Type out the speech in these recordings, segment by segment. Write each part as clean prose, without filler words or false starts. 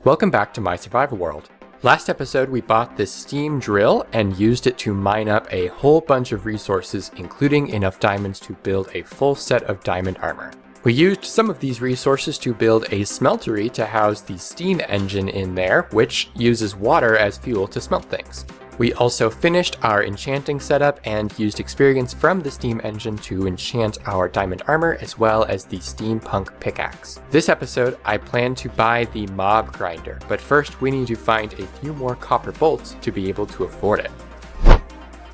Welcome back to my survival world. Last episode we bought this steam drill and used it to mine up a whole bunch of resources, including enough diamonds to build a full set of diamond armor. We used some of these resources to build a smeltery to house the steam engine in there, which uses water as fuel to smelt things. We also finished our enchanting setup and used experience from the steam engine to enchant our diamond armor as well as the steampunk pickaxe. This episode, I plan to buy the mob grinder, but first we need to find a few more copper bolts to be able to afford it.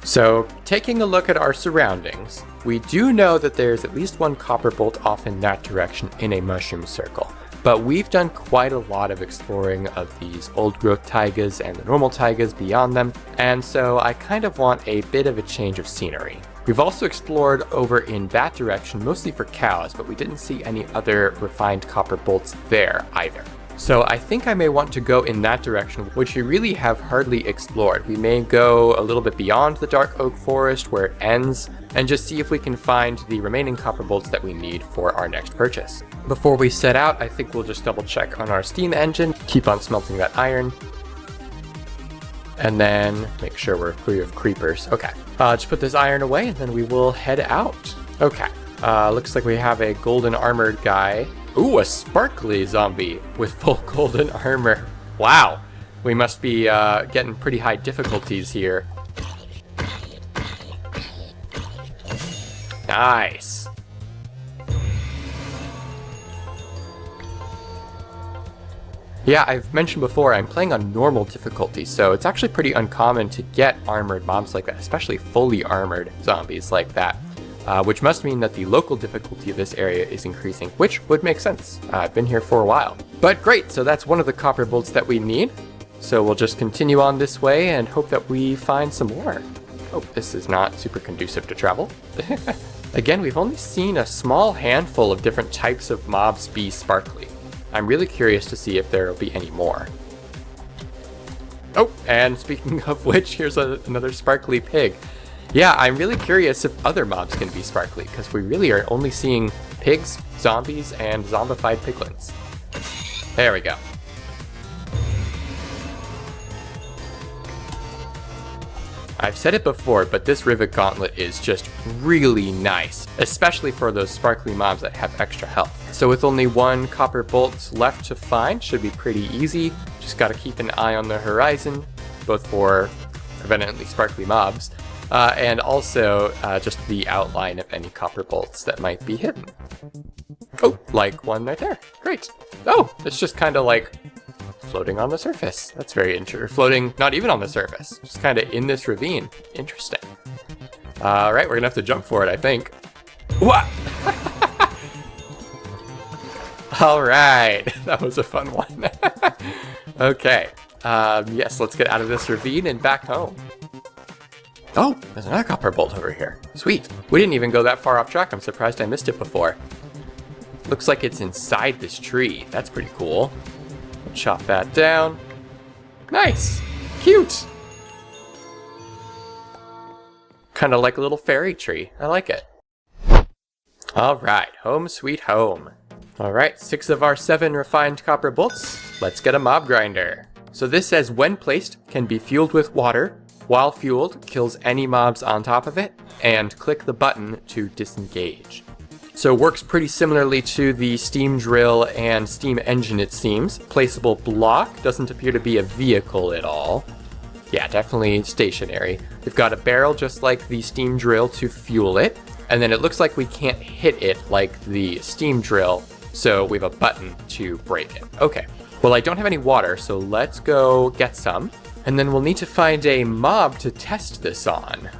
So, taking a look at our surroundings, we do know that there's at least one copper bolt off in that direction in a mushroom circle. But we've done quite a lot of exploring of these old growth taigas and the normal taigas beyond them, and so I kind of want a bit of a change of scenery. We've also explored over in that direction mostly for cows, but we didn't see any other refined copper bolts there either. So I think I may want to go in that direction, which we really have hardly explored. We may go a little bit beyond the dark oak forest where it ends, and just see if we can find the remaining copper bolts that we need for our next purchase. Before we set out, I think we'll just double check on our steam engine, keep on smelting that iron, and then make sure we're clear of creepers. Okay, just put this iron away and then we will head out. Okay, looks like we have a golden armored guy. Ooh, a sparkly zombie with full golden armor. Wow, we must be getting pretty high difficulties here. Nice. Yeah, I've mentioned before I'm playing on normal difficulty, so it's actually pretty uncommon to get armored mobs like that, especially fully armored zombies like that. Which must mean that the local difficulty of this area is increasing, which would make sense. I've been here for a while. But great, so that's one of the copper bolts that we need. So we'll just continue on this way and hope that we find some more. Oh, this is not super conducive to travel. Again, we've only seen a small handful of different types of mobs be sparkly. I'm really curious to see if there will be any more. Oh, and speaking of which, here's another sparkly pig. Yeah, I'm really curious if other mobs can be sparkly, because we really are only seeing pigs, zombies, and zombified piglins. There we go. I've said it before, but this Rivet Gauntlet is just really nice, especially for those sparkly mobs that have extra health. So with only one copper bolt left to find, should be pretty easy. Just gotta keep an eye on the horizon, both for evidently sparkly mobs, and also just the outline of any copper bolts that might be hidden. Oh, like one right there. Great. Oh, it's just kind of like floating on the surface. That's very interesting. Floating not even on the surface, just kind of in this ravine. Interesting. All right, we're gonna have to jump for it, I think. What? All right, that was a fun one. Okay, yes, let's get out of this ravine and back home. Oh, there's another copper bolt over here. Sweet. We didn't even go that far off track. I'm surprised I missed it before. Looks like it's inside this tree. That's pretty cool. We'll chop that down. Nice. Cute. Kind of like a little fairy tree. I like it. All right, home sweet home. All right, 6 of our 7 refined copper bolts. Let's get a mob grinder. So this says when placed, can be fueled with water. While fueled, kills any mobs on top of it, and click the button to disengage. So it works pretty similarly to the steam drill and steam engine, it seems. Placeable block, doesn't appear to be a vehicle at all. Yeah, definitely stationary. We've got a barrel just like the steam drill to fuel it, and then it looks like we can't hit it like the steam drill, so we have a button to break it. Okay, well I don't have any water, so let's go get some. And then we'll need to find a mob to test this on.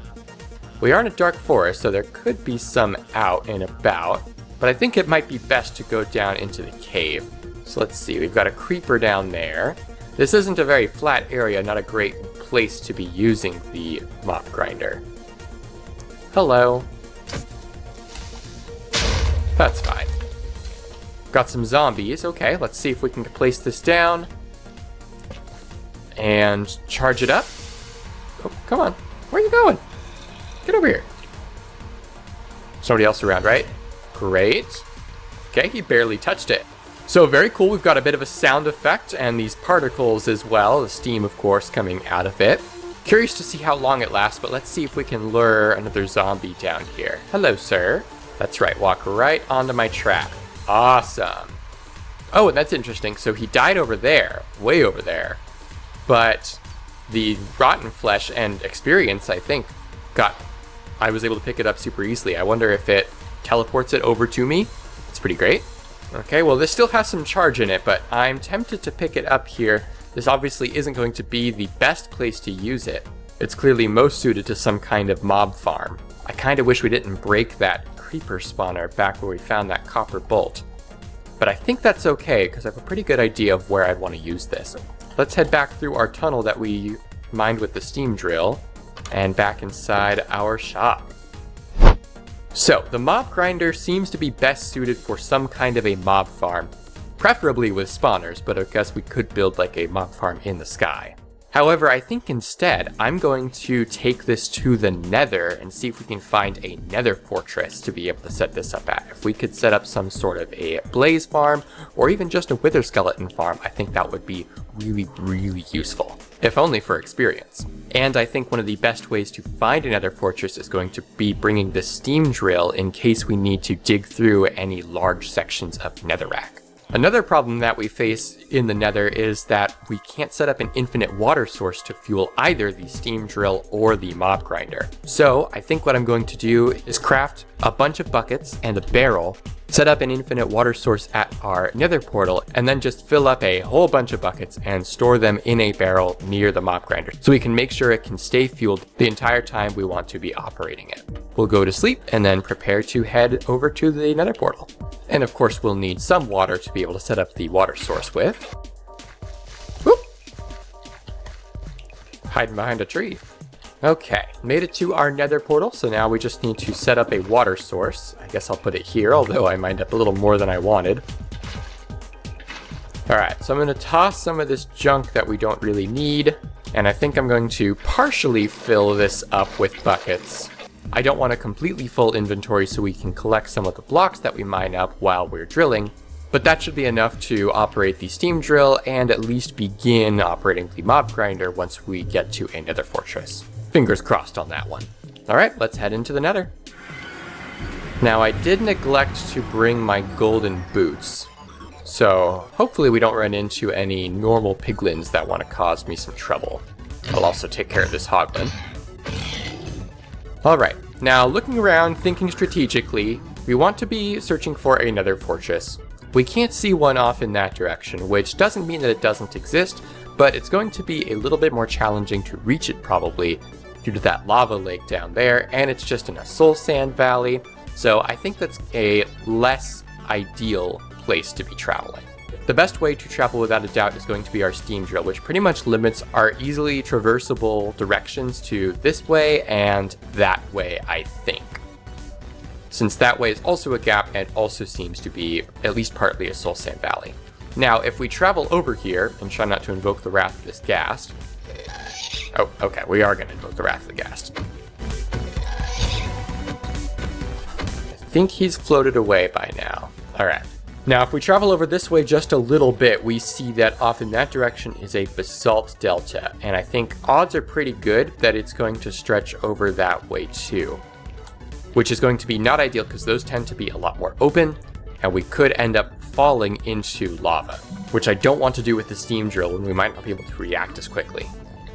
We are in a dark forest, so there could be some out and about, but I think it might be best to go down into the cave. So let's see, we've got a creeper down there. This isn't a very flat area, not a great place to be using the mob grinder. Hello. That's fine. Got some zombies. Okay, let's see if we can place this down. And charge it up. Oh, come on. Where are you going? Get over here. Somebody else around, right? Great. Okay, he barely touched it. So very cool, we've got a bit of a sound effect and these particles as well, the steam of course coming out of it. Curious to see how long it lasts, but let's see if we can lure another zombie down here. Hello, sir. That's right, walk right onto my trap. Awesome. Oh, and that's interesting, so he died over there, way over there. But the rotten flesh and experience, I think, I was able to pick it up super easily. I wonder if it teleports it over to me. It's pretty great. Okay, well this still has some charge in it, but I'm tempted to pick it up here. This obviously isn't going to be the best place to use it. It's clearly most suited to some kind of mob farm. I kind of wish we didn't break that creeper spawner back where we found that copper bolt. But I think that's okay, because I have a pretty good idea of where I'd want to use this. Let's head back through our tunnel that we mined with the steam drill, and back inside our shop. So, the mob grinder seems to be best suited for some kind of a mob farm. Preferably with spawners, but I guess we could build like a mob farm in the sky. However, I think instead, I'm going to take this to the Nether and see if we can find a Nether fortress to be able to set this up at. If we could set up some sort of a blaze farm, or even just a wither skeleton farm, I think that would be really, really useful. If only for experience. And I think one of the best ways to find a Nether fortress is going to be bringing the steam drill in case we need to dig through any large sections of netherrack. Another problem that we face in the Nether is that we can't set up an infinite water source to fuel either the steam drill or the mob grinder. So I think what I'm going to do is craft a bunch of buckets and a barrel, set up an infinite water source at our Nether portal, and then just fill up a whole bunch of buckets and store them in a barrel near the mob grinder so we can make sure it can stay fueled the entire time we want to be operating it. We'll go to sleep and then prepare to head over to the Nether portal. And of course we'll need some water to be able to set up the water source with. Whoop! Hiding behind a tree. Okay, made it to our Nether portal, so now we just need to set up a water source. I guess I'll put it here, although I mined up a little more than I wanted. Alright, so I'm going to toss some of this junk that we don't really need, and I think I'm going to partially fill this up with buckets. I don't want a completely full inventory so we can collect some of the blocks that we mine up while we're drilling, but that should be enough to operate the steam drill and at least begin operating the mob grinder once we get to a Nether fortress. Fingers crossed on that one. Alright, let's head into the Nether. Now I did neglect to bring my golden boots, so hopefully we don't run into any normal piglins that want to cause me some trouble. I'll also take care of this hoglin. Alright, now looking around, thinking strategically, we want to be searching for a Nether fortress. We can't see one off in that direction, which doesn't mean that it doesn't exist, but it's going to be a little bit more challenging to reach it probably due to that lava lake down there, and it's just in a soul sand valley, so I think that's a less ideal place to be traveling. The best way to travel without a doubt is going to be our steam drill, which pretty much limits our easily traversable directions to this way and that way, I think. Since that way is also a gap and also seems to be at least partly a soul sand valley. Now, if we travel over here and try not to invoke the wrath of this ghast. Oh, okay, we are going to invoke the wrath of the ghast. I think he's floated away by now. Alright. Now, if we travel over this way just a little bit, we see that off in that direction is a basalt delta, and I think odds are pretty good that it's going to stretch over that way too. Which is going to be not ideal because those tend to be a lot more open, and we could end up falling into lava, which I don't want to do with the steam drill when we might not be able to react as quickly.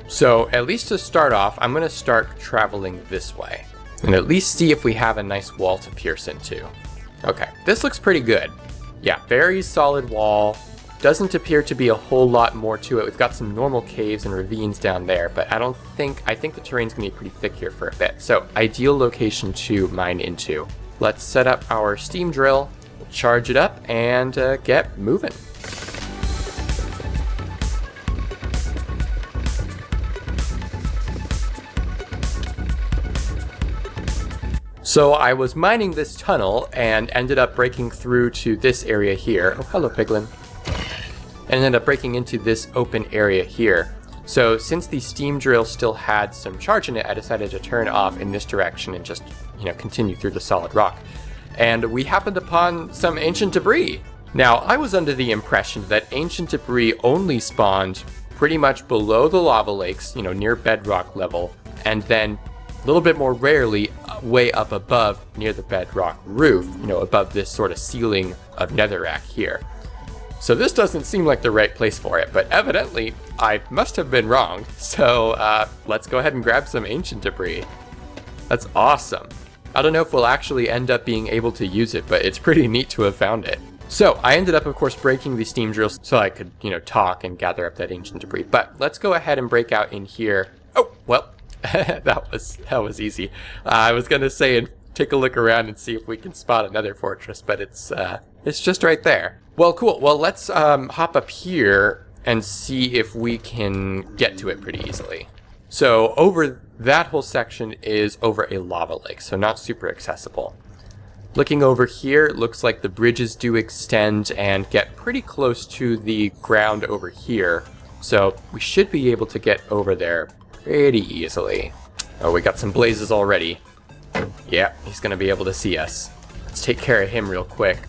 So at least to start off, I'm going to start traveling this way, and at least see if we have a nice wall to pierce into. Okay, this looks pretty good. Yeah, very solid wall. Doesn't appear to be a whole lot more to it. We've got some normal caves and ravines down there, but I think the terrain's gonna be pretty thick here for a bit. So, ideal location to mine into. Let's set up our steam drill, we'll charge it up, and get moving. So I was mining this tunnel and ended up breaking through to this area here. Oh, hello, piglin. And ended up breaking into this open area here. So since the steam drill still had some charge in it, I decided to turn off in this direction and just, continue through the solid rock. And we happened upon some ancient debris. Now, I was under the impression that ancient debris only spawned pretty much below the lava lakes, near bedrock level, and then a little bit more rarely way up above near the bedrock roof, above this sort of ceiling of netherrack here. So this doesn't seem like the right place for it, but evidently I must have been wrong. So let's go ahead and grab some ancient debris. That's awesome. I don't know if we'll actually end up being able to use it, but it's pretty neat to have found it. So I ended up, of course, breaking the steam drill so I could, talk and gather up that ancient debris. But let's go ahead and break out in here. Oh, well, that was easy. I was gonna say and take a look around and see if we can spot another fortress, but it's just right there. Well, cool. Well, let's hop up here and see if we can get to it pretty easily. So over that whole section is over a lava lake, so not super accessible. Looking over here, it looks like the bridges do extend and get pretty close to the ground over here. So we should be able to get over there pretty easily. Oh, we got some blazes already. Yeah, he's gonna be able to see us. Let's take care of him real quick.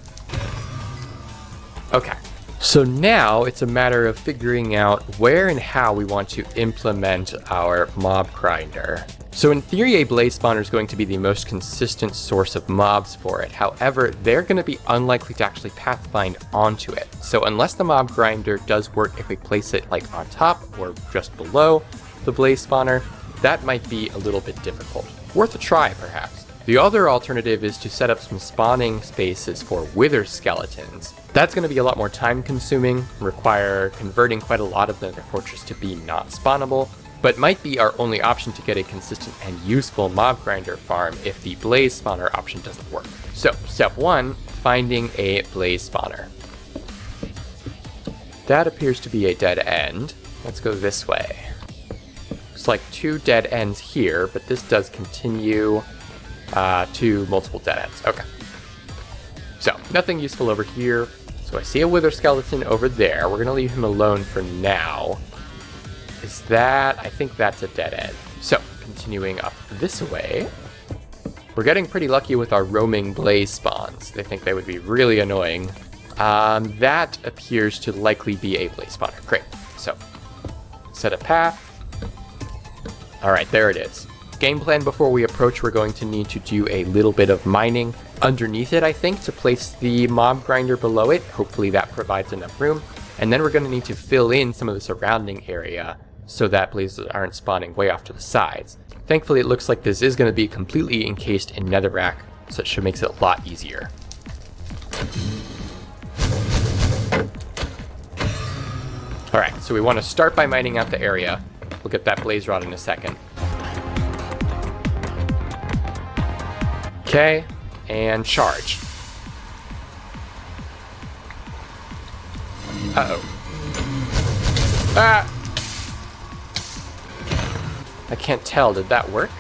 Okay. So now it's a matter of figuring out where and how we want to implement our mob grinder. So in theory, a blaze spawner is going to be the most consistent source of mobs for it. However, they're going to be unlikely to actually pathfind onto it. So unless the mob grinder does work if we place it like on top or just below the blaze spawner, that might be a little bit difficult. Worth a try, perhaps. The other alternative is to set up some spawning spaces for wither skeletons. That's going to be a lot more time consuming, require converting quite a lot of the fortress to be not spawnable, but might be our only option to get a consistent and useful mob grinder farm if the blaze spawner option doesn't work. So, step 1, finding a blaze spawner. That appears to be a dead end. Let's go this way. Looks like 2 dead ends here, but this does continue to multiple dead ends. Okay. So, nothing useful over here. So I see a wither skeleton over there. We're going to leave him alone for now. Is that... I think that's a dead end. So, continuing up this way. We're getting pretty lucky with our roaming blaze spawns. They think they would be really annoying. That appears to likely be a blaze spawner. Great. So, set a path. Alright, there it is. Game plan before we approach, we're going to need to do a little bit of mining underneath it, I think, to place the mob grinder below it. Hopefully that provides enough room. And then we're going to need to fill in some of the surrounding area so that blazes aren't spawning way off to the sides. Thankfully, it looks like this is going to be completely encased in netherrack, so it should make it a lot easier. Alright, so we want to start by mining out the area. We'll get that blaze rod in a second. Okay, and charge. Uh-oh. Ah! I can't tell, did that work?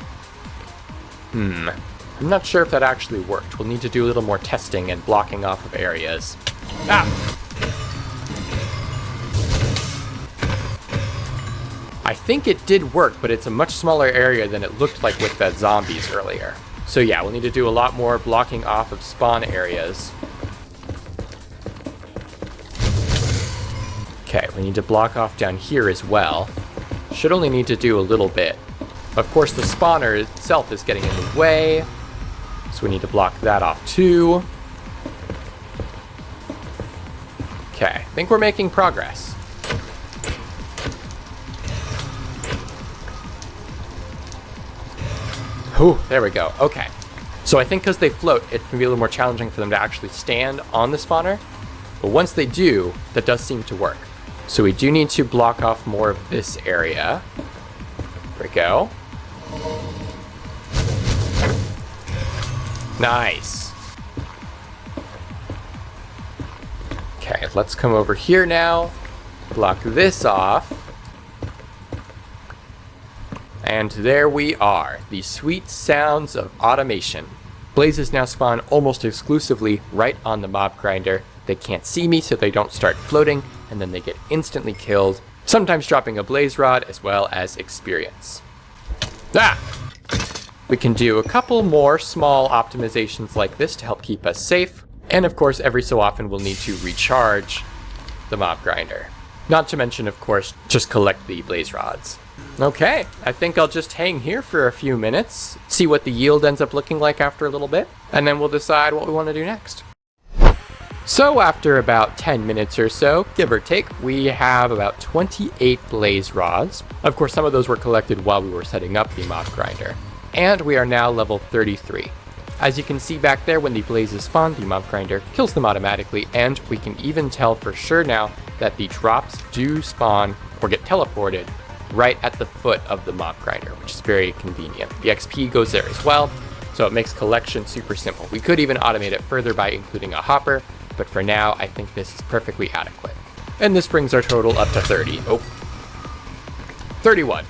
I'm not sure if that actually worked. We'll need to do a little more testing and blocking off of areas. Ah! I think it did work, but it's a much smaller area than it looked like with the zombies earlier. So yeah, we'll need to do a lot more blocking off of spawn areas. Okay, we need to block off down here as well. Should only need to do a little bit. Of course, the spawner itself is getting in the way, so we need to block that off too. Okay, I think we're making progress. Ooh, there we go. Okay. So I think because they float, it can be a little more challenging for them to actually stand on the spawner. But once they do, that does seem to work. So we do need to block off more of this area. There we go. Nice. Okay, let's come over here now. Block this off. And there we are, the sweet sounds of automation. Blazes now spawn almost exclusively right on the mob grinder. They can't see me, so they don't start floating, and then they get instantly killed, sometimes dropping a blaze rod as well as experience. Ah! We can do a couple more small optimizations like this to help keep us safe. And of course, every so often we'll need to recharge the mob grinder. Not to mention, of course, just collect the blaze rods. Okay, I think I'll just hang here for a few minutes, see what the yield ends up looking like after a little bit, and then we'll decide what we want to do next. So after about 10 minutes or so, give or take, we have about 28 blaze rods. Of course, some of those were collected while we were setting up the mob grinder. And we are now level 33. As you can see back there, when the blazes spawn, the mob grinder kills them automatically, and we can even tell for sure now that the drops do spawn or get teleported right at the foot of the mob grinder, which is very convenient. The XP goes there as well, so it makes collection super simple. We could even automate it further by including a hopper, but for now, I think this is perfectly adequate. And this brings our total up to 30. Oh, 31.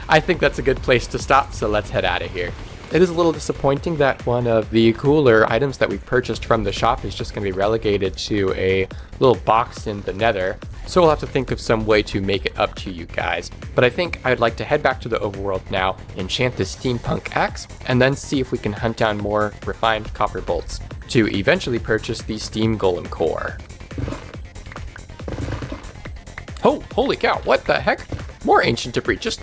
I think that's a good place to stop, so let's head out of here. It is a little disappointing that one of the cooler items that we've purchased from the shop is just going to be relegated to a little box in the Nether, so we'll have to think of some way to make it up to you guys. But I think I'd like to head back to the overworld now, enchant this steampunk axe, and then see if we can hunt down more refined copper bolts to eventually purchase the steam golem core. Oh, holy cow, what the heck? More ancient debris, just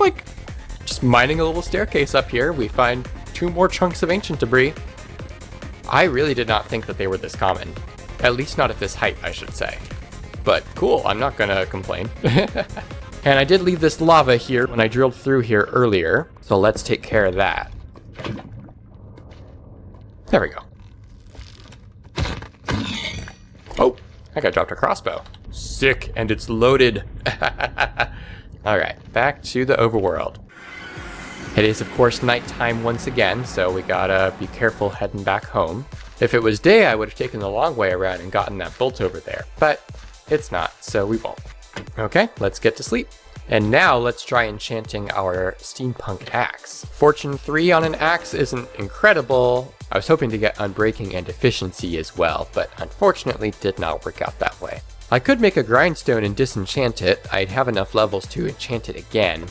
mining a little staircase up here, we find 2 more chunks of ancient debris. I really did not think that they were this common. At least not at this height, I should say. But cool, I'm not gonna complain. And I did leave this lava here when I drilled through here earlier, so let's take care of that. There we go. Oh, I got dropped a crossbow. Sick, and it's loaded. Alright, back to the overworld. It is, of course, nighttime once again, so we gotta be careful heading back home. If it was day, I would have taken the long way around and gotten that bolt over there, but it's not, so we won't. Okay, let's get to sleep. And now let's try enchanting our steampunk axe. Fortune 3 on an axe isn't incredible. I was hoping to get unbreaking and efficiency as well, but unfortunately did not work out that way. I could make a grindstone and disenchant it. I'd have enough levels to enchant it again.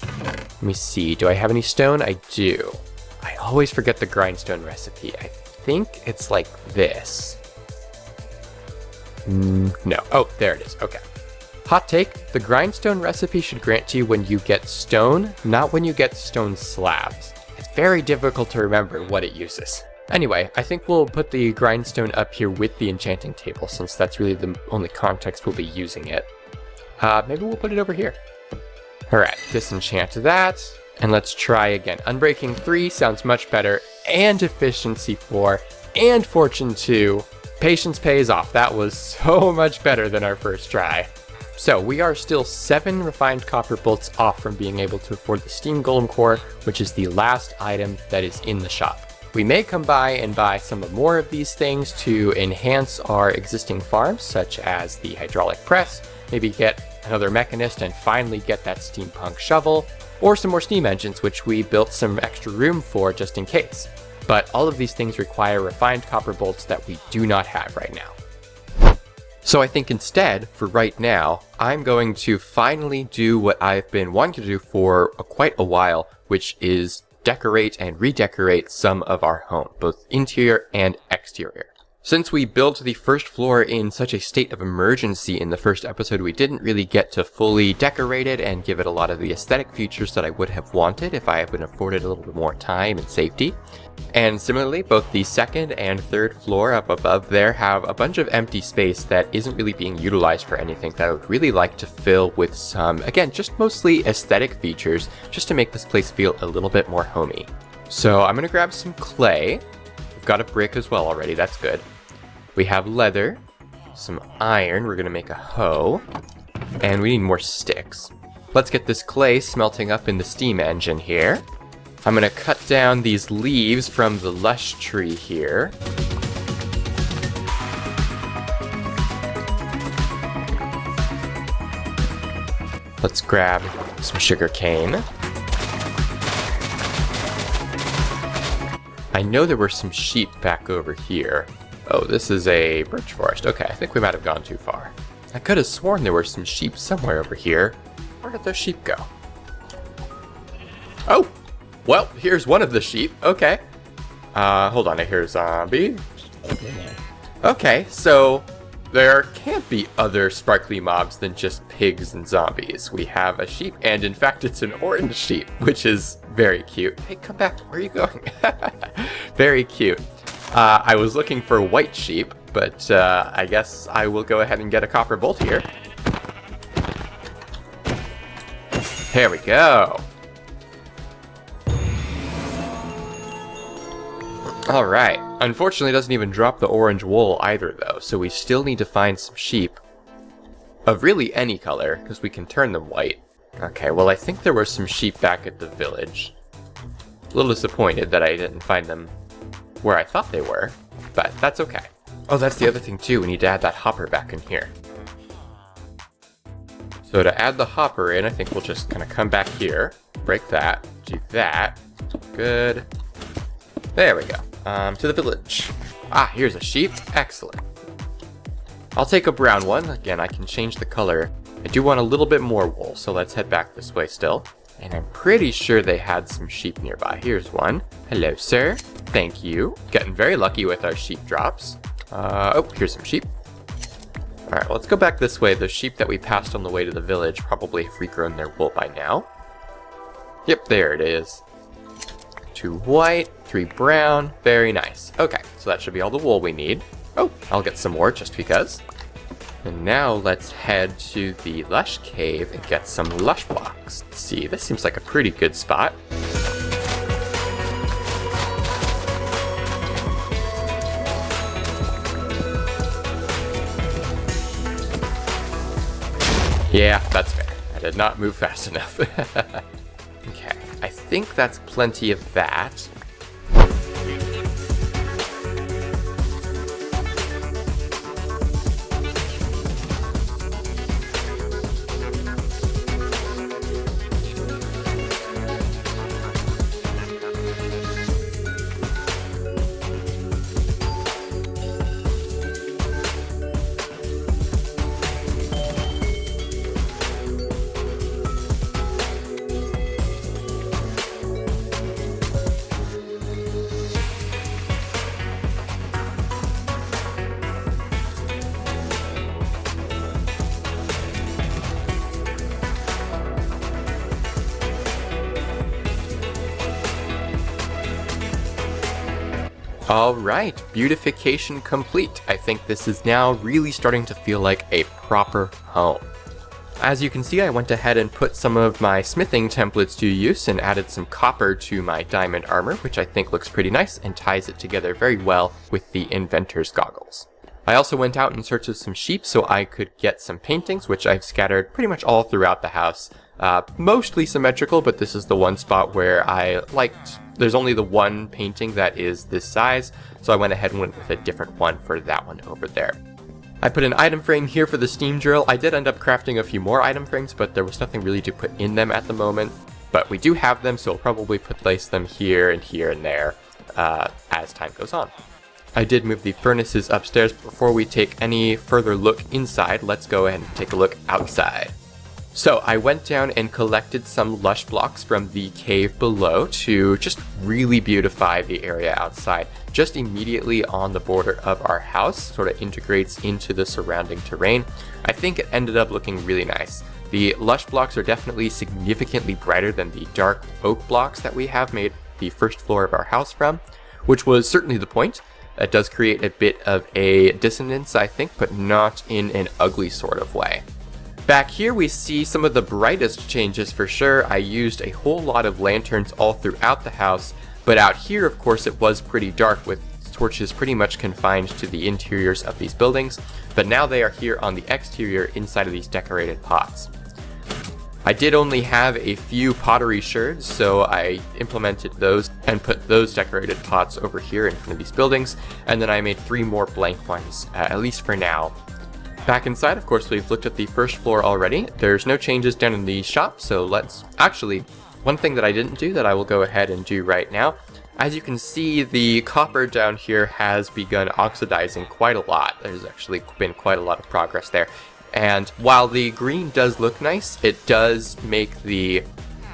Let me see, do I have any stone? I do. I always forget the grindstone recipe. I think it's like this. No. Oh, there it is. Okay. Hot take, the grindstone recipe should grant you when you get stone, not when you get stone slabs. It's very difficult to remember what it uses. Anyway, I think we'll put the grindstone up here with the enchanting table, since that's really the only context we'll be using it. Maybe we'll put it over here. Alright, disenchant that, and let's try again. Unbreaking 3 sounds much better, and efficiency 4, and fortune 2. Patience pays off. That was so much better than our first try. So we are still 7 refined copper bolts off from being able to afford the steam golem core, which is the last item that is in the shop. We may come by and buy some more of these things to enhance our existing farms, such as the hydraulic press, maybe get another mechanist and finally get that steampunk shovel, or some more steam engines, which we built some extra room for just in case. But all of these things require refined copper bolts that we do not have right now. So I think instead, for right now, I'm going to finally do what I've been wanting to do for quite a while, which is decorate and redecorate some of our home, both interior and exterior. Since we built the first floor in such a state of emergency in the first episode, we didn't really get to fully decorate it and give it a lot of the aesthetic features that I would have wanted if I had been afforded a little bit more time and safety. And similarly, both the second and third floor up above there have a bunch of empty space that isn't really being utilized for anything that I would really like to fill with some, again, just mostly aesthetic features, just to make this place feel a little bit more homey. So I'm gonna grab some clay. We've got a brick as well already, that's good. We have leather, some iron, we're gonna make a hoe, and we need more sticks. Let's get this clay smelting up in the steam engine here. I'm gonna cut down these leaves from the lush tree here. Let's grab some sugar cane. I know there were some sheep back over here. Oh, this is a birch forest. Okay, I think we might have gone too far. I could have sworn there were some sheep somewhere over here. Where did those sheep go? Oh! Well, here's one of the sheep. Okay. Hold on, I hear a zombie. Okay, so there can't be other sparkly mobs than just pigs and zombies. We have a sheep, and in fact it's an orange sheep, which is very cute. Hey, come back, where are you going? Very cute. I was looking for white sheep, but I guess I will go ahead and get a copper bolt here. There we go. Alright, unfortunately it doesn't even drop the orange wool either though, so we still need to find some sheep of really any color, because we can turn them white. Okay, well I think there were some sheep back at the village. A little disappointed that I didn't find them where I thought they were, but that's okay. Oh, that's the other thing too, we need to add that hopper back in here. So to add the hopper in, I think we'll just kind of come back here, break that, do that, good. There we go. To the village. Ah, here's a sheep. Excellent. I'll take a brown one. Again, I can change the color. I do want a little bit more wool, so let's head back this way still. And I'm pretty sure they had some sheep nearby. Here's one. Hello, sir. Thank you. Getting very lucky with our sheep drops. Oh, here's some sheep. Alright, well, let's go back this way. The sheep that we passed on the way to the village probably have regrown their wool by now. Yep, there it is. 2 white, 3 brown, very nice. Okay, so that should be all the wool we need. Oh, I'll get some more just because. And now let's head to the lush cave and get some lush blocks. Let's see, this seems like a pretty good spot. Yeah, that's fair. I did not move fast enough. Okay, I think that's plenty of that. Alright, beautification complete. I think this is now really starting to feel like a proper home. As you can see, I went ahead and put some of my smithing templates to use and added some copper to my diamond armor, which I think looks pretty nice and ties it together very well with the inventor's goggles. I also went out in search of some sheep so I could get some paintings, which I've scattered pretty much all throughout the house. Mostly symmetrical, but this is the one spot where I liked. There's only the one painting that is this size, so I went ahead and went with a different one for that one over there. I put an item frame here for the steam drill. I did end up crafting a few more item frames, but there was nothing really to put in them at the moment. But we do have them, so I'll probably place them here and there as time goes on. I did move the furnaces upstairs. Before we take any further look inside, let's go ahead and take a look outside. So I went down and collected some lush blocks from the cave below to just really beautify the area outside. Just immediately on the border of our house, sort of integrates into the surrounding terrain. I think it ended up looking really nice. The lush blocks are definitely significantly brighter than the dark oak blocks that we have made the first floor of our house from, which was certainly the point. It does create a bit of a dissonance, I think, but not in an ugly sort of way. Back here we see some of the brightest changes for sure. I used a whole lot of lanterns all throughout the house, but out here of course it was pretty dark with torches pretty much confined to the interiors of these buildings, but now they are here on the exterior inside of these decorated pots. I did only have a few pottery sherds, so I implemented those and put those decorated pots over here in front of these buildings, and then I made 3 more blank ones, at least for now. Back inside, of course, we've looked at the first floor already. There's no changes down in the shop, so let's... Actually, one thing that I didn't do that I will go ahead and do right now. As you can see, the copper down here has begun oxidizing quite a lot. There's actually been quite a lot of progress there. And while the green does look nice, it does make the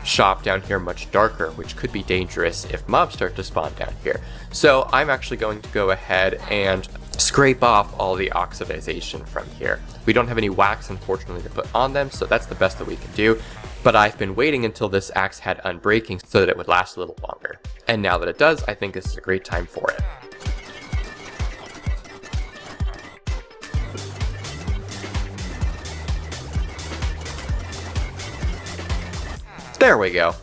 shop down here much darker, which could be dangerous if mobs start to spawn down here. So I'm actually going to go ahead and scrape off all the oxidization from here. We don't have any wax, unfortunately, to put on them, so that's the best that we can do. But I've been waiting until this axe had unbreaking so that it would last a little longer. And now that it does, I think this is a great time for it. There we go.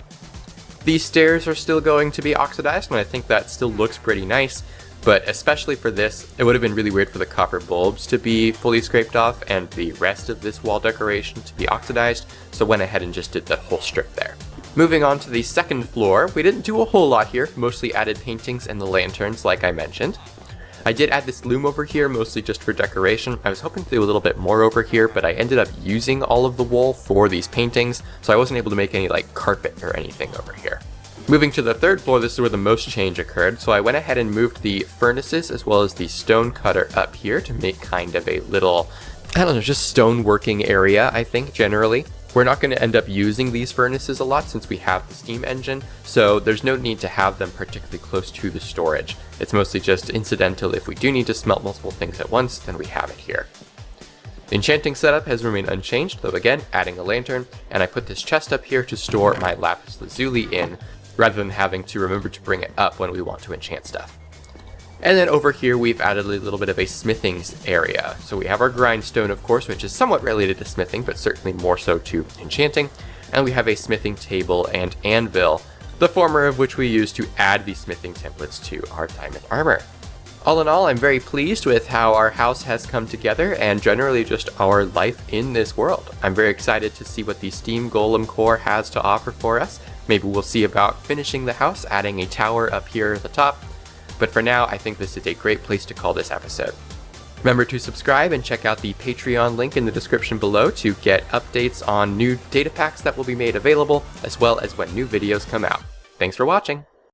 These stairs are still going to be oxidized, and I think that still looks pretty nice. But especially for this, it would have been really weird for the copper bulbs to be fully scraped off and the rest of this wall decoration to be oxidized, so I went ahead and just did the whole strip there. Moving on to the second floor, we didn't do a whole lot here, mostly added paintings and the lanterns like I mentioned. I did add this loom over here, mostly just for decoration. I was hoping to do a little bit more over here, but I ended up using all of the wool for these paintings, so I wasn't able to make any like carpet or anything over here. Moving to the third floor, this is where the most change occurred, so I went ahead and moved the furnaces as well as the stone cutter up here to make kind of a little, I don't know, just stone working area, I think, generally. We're not going to end up using these furnaces a lot since we have the steam engine, so there's no need to have them particularly close to the storage. It's mostly just incidental. If we do need to smelt multiple things at once, then we have it here. The enchanting setup has remained unchanged, though again, adding a lantern, and I put this chest up here to store my lapis lazuli in, rather than having to remember to bring it up when we want to enchant stuff. And then over here we've added a little bit of a smithing area. So we have our grindstone, of course, which is somewhat related to smithing, but certainly more so to enchanting. And we have a smithing table and anvil, the former of which we use to add the smithing templates to our diamond armor. All in all, I'm very pleased with how our house has come together and generally just our life in this world. I'm very excited to see what the Steam Golem core has to offer for us. Maybe we'll see about finishing the house, adding a tower up here at the top. But for now, I think this is a great place to call this episode. Remember to subscribe and check out the Patreon link in the description below to get updates on new data packs that will be made available, as well as when new videos come out. Thanks for watching!